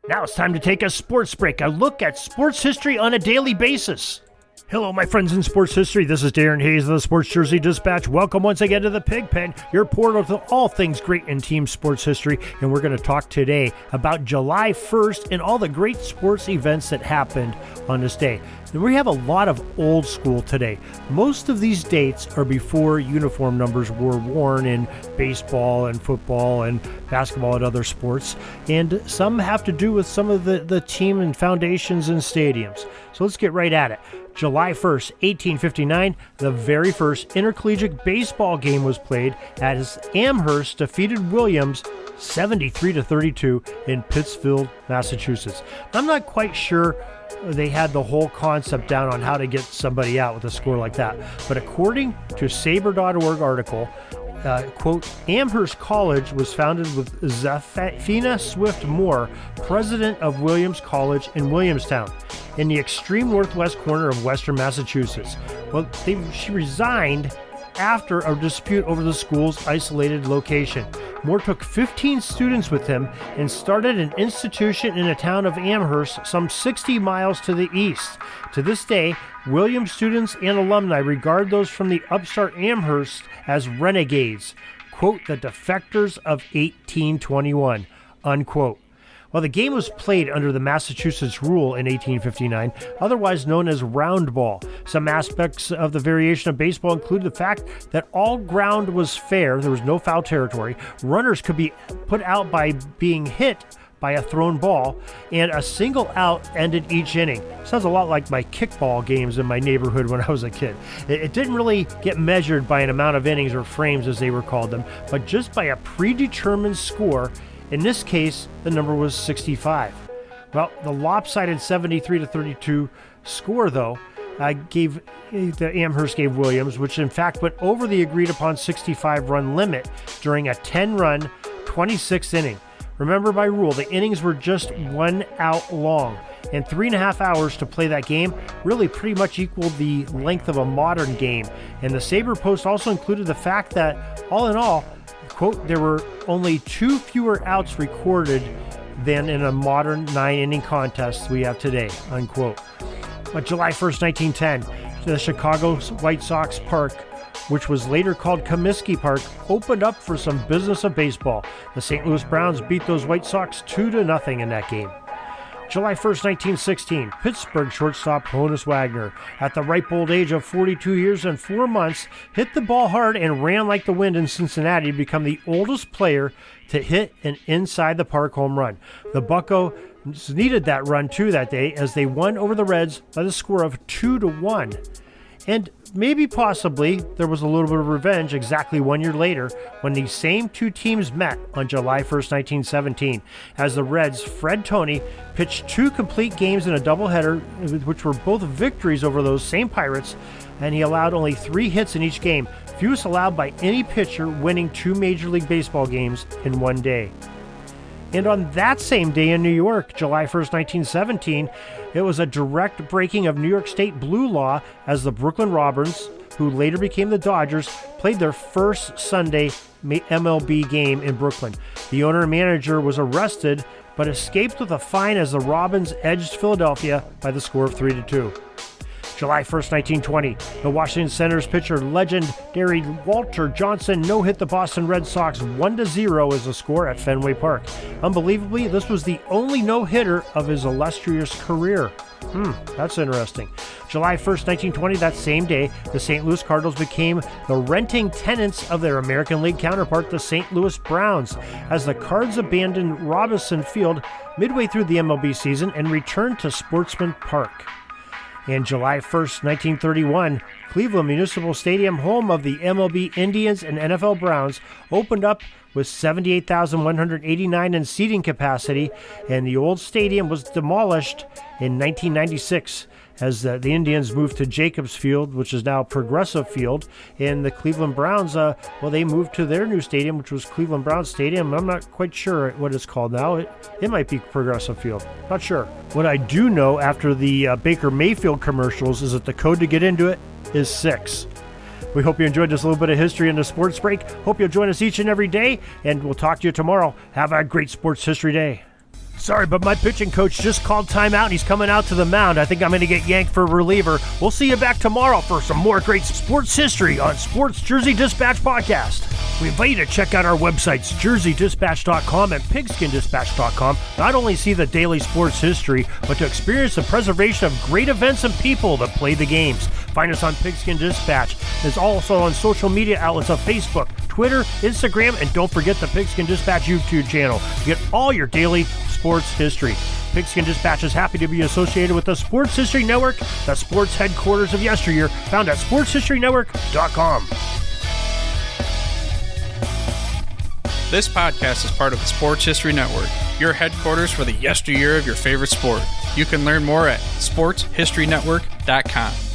Now it's time to take a sports break, a look at sports history on a daily basis. Hello, my friends in sports history. This is Darren Hayes of the Sports Jersey Dispatch. Welcome once again to the Pig Pen, your portal to all things great in team sports history. And we're going to talk today about July 1st and all the great sports events that happened on this day. And we have a lot of old school today. Most of these dates are before uniform numbers were worn in baseball and football and basketball and other sports. And some have to do with some of the team and foundations and stadiums. So let's get right at it. July 1st, 1859, the very first intercollegiate baseball game was played as Amherst defeated Williams 73-32 in Pittsfield, Massachusetts. I'm not quite sure they had the whole concept down on how to get somebody out with a score like that. But according to Saber.org article, quote, Amherst College was founded with Zephina Swift Moore, president of Williams College in Williamstown, in the extreme northwest corner of western Massachusetts. Well, she resigned after a dispute over the school's isolated location. Moore took 15 students with him and started an institution in the town of Amherst, some 60 miles to the east. To this day, Williams students and alumni regard those from the upstart Amherst as renegades, quote, the defectors of 1821, unquote. Well, the game was played under the Massachusetts rule in 1859, otherwise known as round ball. Some aspects of the variation of baseball include the fact that all ground was fair, there was no foul territory, runners could be put out by being hit by a thrown ball, and a single out ended each inning. Sounds a lot like my kickball games in my neighborhood when I was a kid. It didn't really get measured by an amount of innings or frames, as they were called them, but just by a predetermined score. In this case, the number was 65. Well, the lopsided 73-32 score, though, Amherst gave Williams, which in fact went over the agreed-upon 65-run limit during a 10-run, 26th inning. Remember, by rule, the innings were just 1 out long, and 3.5 hours to play that game really pretty much equaled the length of a modern game. And the Sabre Post also included the fact that, all in all, quote, there were only 2 fewer outs recorded than in a modern 9-inning contest we have today, unquote. On July 1st, 1910, the Chicago White Sox Park, which was later called Comiskey Park, opened up for some business of baseball. The St. Louis Browns beat those White Sox 2-0 in that game. July 1st, 1916, Pittsburgh shortstop Honus Wagner, at the ripe old age of 42 years and 4 months, hit the ball hard and ran like the wind in Cincinnati to become the oldest player to hit an inside-the-park home run. The Buccos needed that run, too, that day, as they won over the Reds by the score of 2-1. And maybe possibly there was a little bit of revenge exactly 1 year later when these same two teams met on July 1st, 1917, as the Reds' Fred Toney pitched 2 complete games in a doubleheader, which were both victories over those same Pirates, and he allowed only 3 hits in each game, fewest allowed by any pitcher winning 2 Major League Baseball games in one day. And on that same day in New York, July 1st, 1917, it was a direct breaking of New York State blue law as the Brooklyn Robbers, who later became the Dodgers, played their first Sunday MLB game in Brooklyn. The owner and manager was arrested, but escaped with a fine as the Robins edged Philadelphia by the score of 3-2. July 1st, 1920, the Washington Senators pitcher legendary Walter Johnson no-hit the Boston Red Sox 1-0 as the score at Fenway Park. Unbelievably, this was the only no-hitter of his illustrious career. That's interesting. July 1st, 1920, that same day, the St. Louis Cardinals became the renting tenants of their American League counterpart, the St. Louis Browns, as the Cards abandoned Robinson Field midway through the MLB season and returned to Sportsman Park. And July 1st, 1931, Cleveland Municipal Stadium, home of the MLB Indians and NFL Browns, opened up with 78,189 in seating capacity, and the old stadium was demolished in 1996 as the Indians moved to Jacobs Field, which is now Progressive Field, and the Cleveland Browns, they moved to their new stadium, which was Cleveland Browns Stadium. I'm not quite sure what it's called now. It might be Progressive Field. Not sure. What I do know after the Baker Mayfield commercials is that the code to get into it is 6. We hope you enjoyed this little bit of history in the sports break. Hope you'll join us each and every day, and we'll talk to you tomorrow. Have a great sports history day. Sorry, but my pitching coach just called timeout and he's coming out to the mound. I think I'm going to get yanked for a reliever. We'll see you back tomorrow for some more great sports history on Sports Jersey Dispatch Podcast. We invite you to check out our websites, jerseydispatch.com and pigskindispatch.com. Not only see the daily sports history, but to experience the preservation of great events and people that play the games. Find us on Pigskin Dispatch. It's also on social media outlets of Facebook, Twitter, Instagram, and don't forget the Pigskin Dispatch YouTube channel to get all your daily sports history. Pigskin Dispatch is happy to be associated with the Sports History Network, the sports headquarters of yesteryear, found at sportshistorynetwork.com. This podcast is part of the Sports History Network, your headquarters for the yesteryear of your favorite sport. You can learn more at sportshistorynetwork.com.